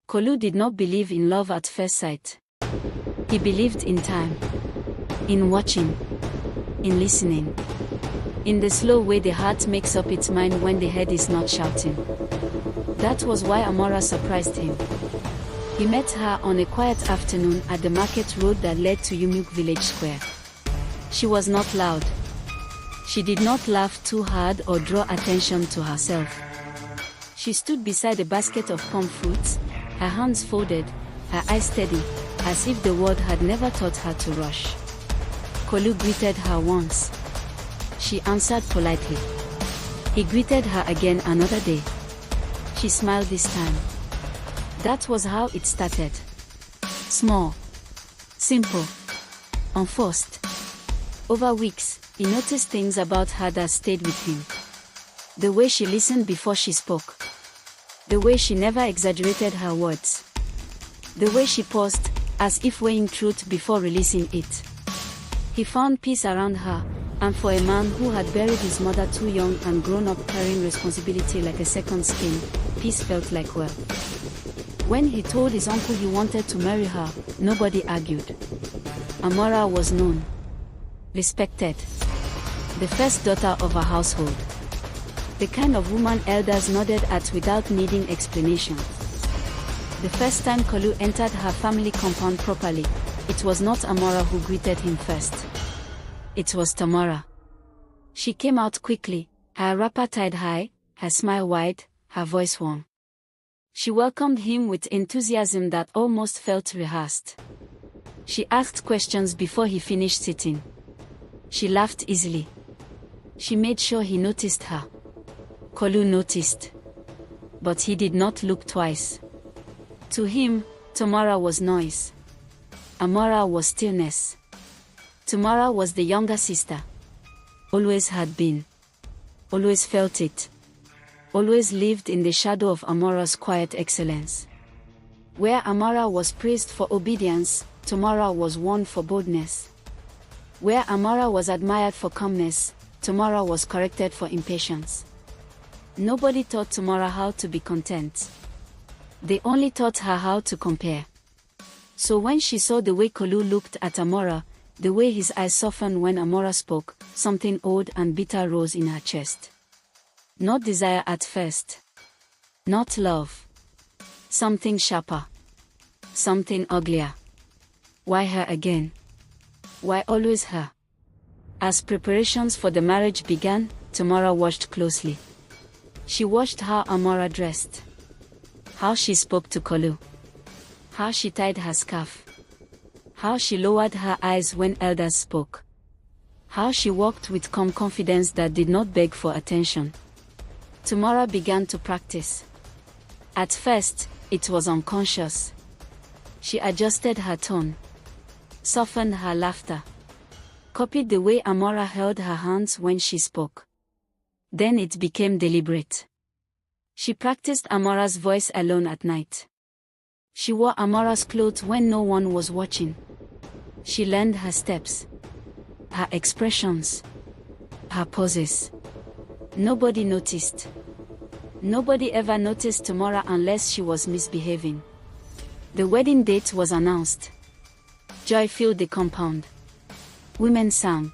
Kolu did not believe in love at first sight. He believed in time, in watching, in listening, in the slow way the heart makes up its mind when the head is not shouting. That was why Amora surprised him. He met her on a quiet afternoon at the market road that led to Yumuk village square. She was not loud. She did not laugh too hard or draw attention to herself. She stood beside a basket of palm fruits, her hands folded, her eyes steady, as if the world had never taught her to rush. Kolu greeted her once. She answered politely. He greeted her again another day. She smiled this time. That was how it started. Small, simple, unforced. Over weeks, he noticed things about her that stayed with him. The way she listened before she spoke. The way she never exaggerated her words. The way she paused, as if weighing truth before releasing it. He found peace around her, and for a man who had buried his mother too young and grown up carrying responsibility like a second skin, peace felt like wealth. When he told his uncle he wanted to marry her, nobody argued. Amora was known, respected, the first daughter of a household. The kind of woman elders nodded at without needing explanation. The first time Kolu entered her family compound properly, it was not Amora who greeted him first. It was Tamara. She came out quickly, her wrapper tied high, her smile wide, her voice warm. She welcomed him with enthusiasm that almost felt rehearsed. She asked questions before he finished sitting. She laughed easily. She made sure he noticed her. Kolu noticed. But he did not look twice. To him, Tamara was noise. Amora was stillness. Tamara was the younger sister. Always had been. Always felt it. Always lived in the shadow of Amora's quiet excellence. Where Amora was praised for obedience, Tamara was won for boldness. Where Amora was admired for calmness, Tamara was corrected for impatience. Nobody taught Tamara how to be content. They only taught her how to compare. So when she saw the way Kolu looked at Amora, the way his eyes softened when Amora spoke, something old and bitter rose in her chest. Not desire at first. Not love. Something sharper. Something uglier. Why her again? Why always her? As preparations for the marriage began, Tamara watched closely. She watched how Amora dressed. How she spoke to Kolu. How she tied her scarf. How she lowered her eyes when elders spoke. How she walked with calm confidence that did not beg for attention. Tamara began to practice. At first, it was unconscious. She adjusted her tone. Softened her laughter. Copied the way Amora held her hands when she spoke. Then it became deliberate. She practiced Amora's voice alone at night. She wore Amora's clothes when no one was watching. She learned her steps. Her expressions. Her poses. Nobody noticed. Nobody ever noticed Tamara unless she was misbehaving. The wedding date was announced. Joy filled the compound. Women sang.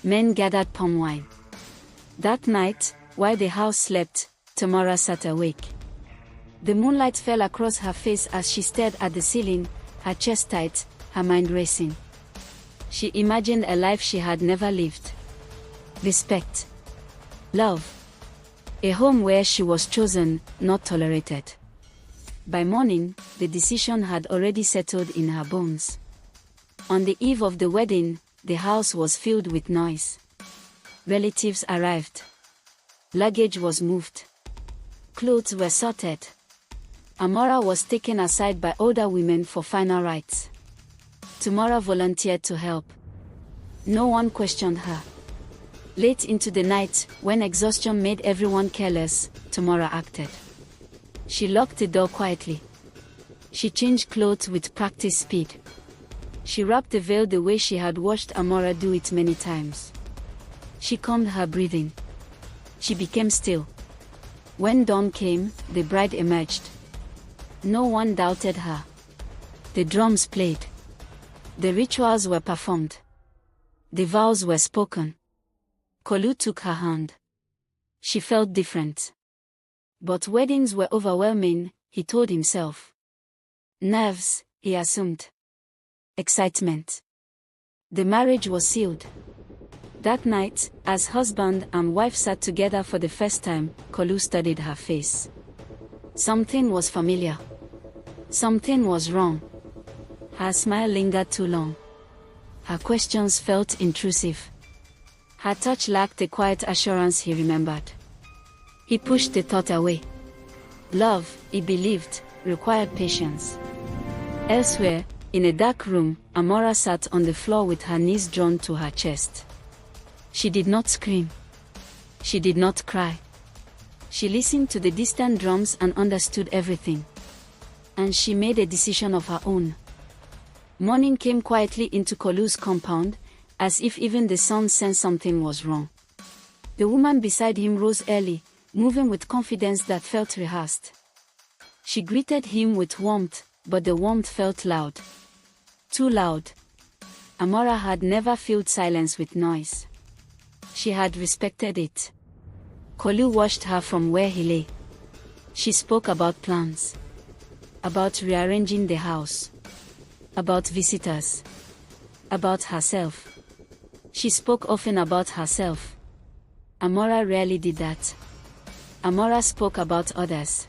Men gathered palm wine. That night, while the house slept, Tamara sat awake. The moonlight fell across her face as she stared at the ceiling, her chest tight, her mind racing. She imagined a life she had never lived. Respect. Love. A home where she was chosen, not tolerated. By morning, the decision had already settled in her bones. On the eve of the wedding, the house was filled with noise. Relatives arrived. Luggage was moved. Clothes were sorted. Amora was taken aside by older women for final rites. Tamara volunteered to help. No one questioned her. Late into the night, when exhaustion made everyone careless, Tamara acted. She locked the door quietly. She changed clothes with practiced speed. She wrapped the veil the way she had watched Amora do it many times. She calmed her breathing. She became still. When dawn came, the bride emerged. No one doubted her. The drums played. The rituals were performed. The vows were spoken. Kolu took her hand. She felt different. But weddings were overwhelming, he told himself. Nerves, he assumed. Excitement. The marriage was sealed. That night, as husband and wife sat together for the first time, Kolu studied her face. Something was familiar. Something was wrong. Her smile lingered too long. Her questions felt intrusive. Her touch lacked the quiet assurance he remembered. He pushed the thought away. Love, he believed, required patience. Elsewhere, in a dark room, Amora sat on the floor with her knees drawn to her chest. She did not scream. She did not cry. She listened to the distant drums and understood everything. And she made a decision of her own. Morning came quietly into Kolu's compound, as if even the sun sensed something was wrong. The woman beside him rose early, moving with confidence that felt rehearsed. She greeted him with warmth, but the warmth felt loud. Too loud. Amora had never filled silence with noise. She had respected it. Kolu watched her from where he lay. She spoke about plans. About rearranging the house. About visitors. About herself. She spoke often about herself. Amora rarely did that. Amora spoke about others.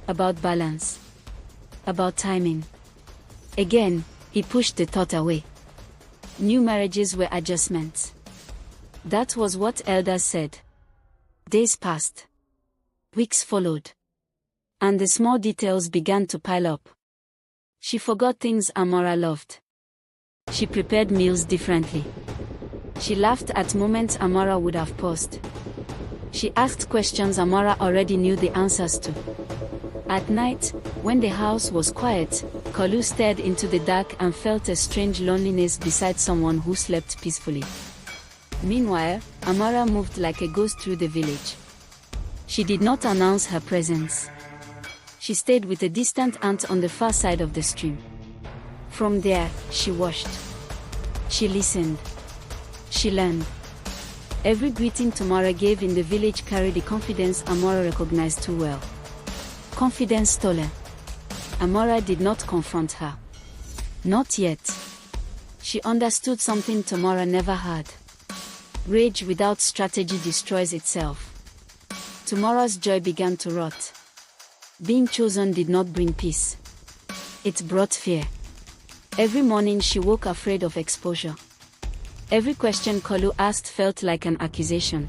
About balance. About timing. Again, he pushed the thought away. New marriages were adjustments. That was what elders said. Days passed. Weeks followed. And the small details began to pile up. She forgot things Amora loved. She prepared meals differently. She laughed at moments Amora would have paused. She asked questions Amora already knew the answers to. At night, when the house was quiet, Kolu stared into the dark and felt a strange loneliness beside someone who slept peacefully. Meanwhile, Amora moved like a ghost through the village. She did not announce her presence. She stayed with a distant aunt on the far side of the stream. From there, she watched. She listened. She learned. Every greeting Tamara gave in the village carried the confidence Amora recognized too well. Confidence stolen. Amora did not confront her. Not yet. She understood something Tamara never had. Rage without strategy destroys itself. Tomorrow's joy began to rot. Being chosen did not bring peace. It brought fear. Every morning she woke afraid of exposure. Every question Kolu asked felt like an accusation.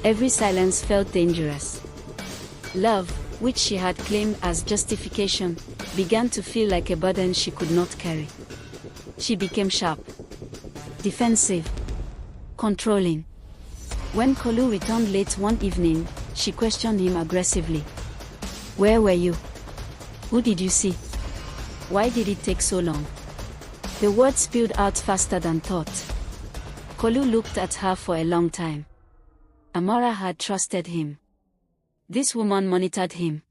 Every silence felt dangerous. Love, which she had claimed as justification, began to feel like a burden she could not carry. She became sharp. Defensive. Controlling. When Kolu returned late one evening, she questioned him aggressively. Where were you? Who did you see? Why did it take so long? The words spilled out faster than thought. Kolu looked at her for a long time. Amora had trusted him. This woman monitored him.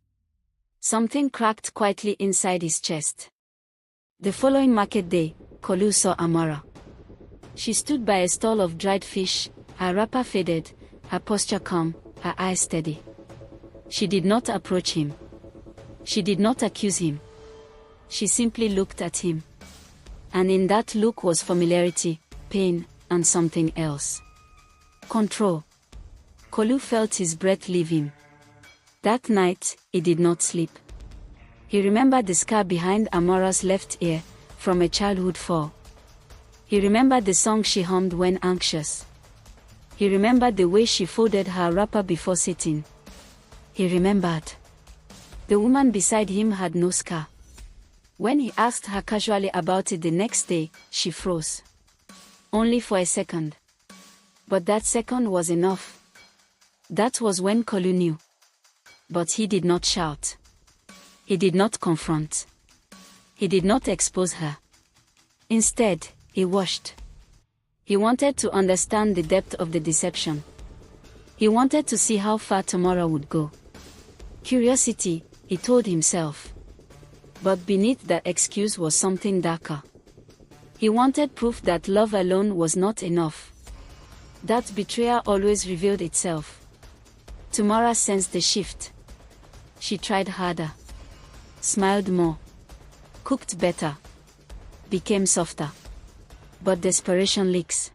Something cracked quietly inside his chest. The following market day, Kolu saw Amora. She stood by a stall of dried fish, her wrapper faded, her posture calm, her eyes steady. She did not approach him. She did not accuse him. She simply looked at him. And in that look was familiarity, pain, and something else. Control. Kolu felt his breath leave him. That night, he did not sleep. He remembered the scar behind Amora's left ear, from a childhood fall. He remembered the song she hummed when anxious. He remembered the way she folded her wrapper before sitting. He remembered. The woman beside him had no scar. When he asked her casually about it the next day, she froze. Only for a second. But that second was enough. That was when Kolu knew. But he did not shout. He did not confront. He did not expose her. Instead, he watched. He wanted to understand the depth of the deception. He wanted to see how far tomorrow would go. Curiosity, he told himself, But beneath that excuse was something darker. He wanted proof that love alone was not enough. That betrayal always revealed itself. Tamara sensed the shift. She tried harder, smiled more, cooked better, became softer. But desperation leaks.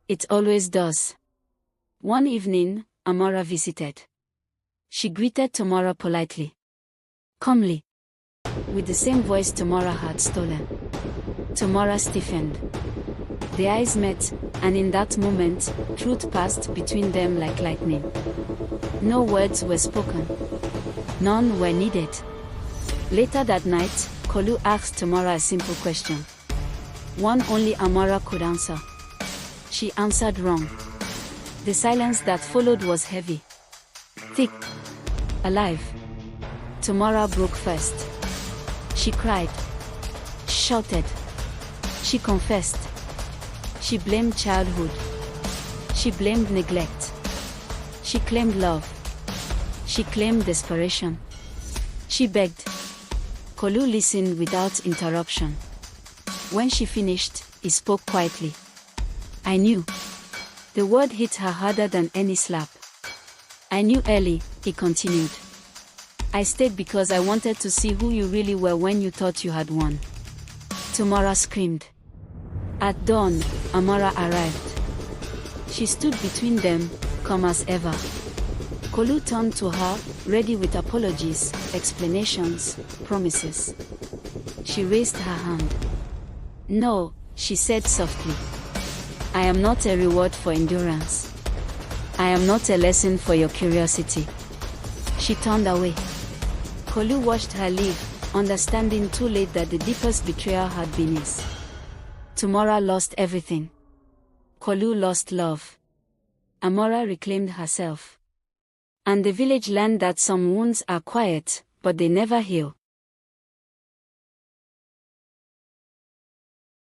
It always does. One evening, Amara visited. She greeted Tamara politely, calmly, with the same voice Tamara had stolen. Tamara stiffened. Their eyes met, and in that moment, truth passed between them like lightning. No words were spoken. None were needed. Later that night, Kolu asked Tamara a simple question. One only Amara could answer. She answered wrong. The silence that followed was heavy, thick, alive. Tamara broke first. She cried, shouted. She confessed. She blamed childhood. She blamed neglect. She claimed love. She claimed desperation. She begged. Kolu listened without interruption. When she finished, he spoke quietly. I knew. The word hit her harder than any slap. I knew early, he continued. I stayed because I wanted to see who you really were when you thought you had won. Tamara screamed. At dawn, Amara arrived. She stood between them, calm as ever. Kolu turned to her, ready with apologies, explanations, promises. She raised her hand. No, she said softly. I am not a reward for endurance. I am not a lesson for your curiosity. She turned away. Kolu watched her leave, understanding too late that the deepest betrayal had been his. Tamara lost everything. Kolu lost love. Amara reclaimed herself. And the village learned that some wounds are quiet, but they never heal.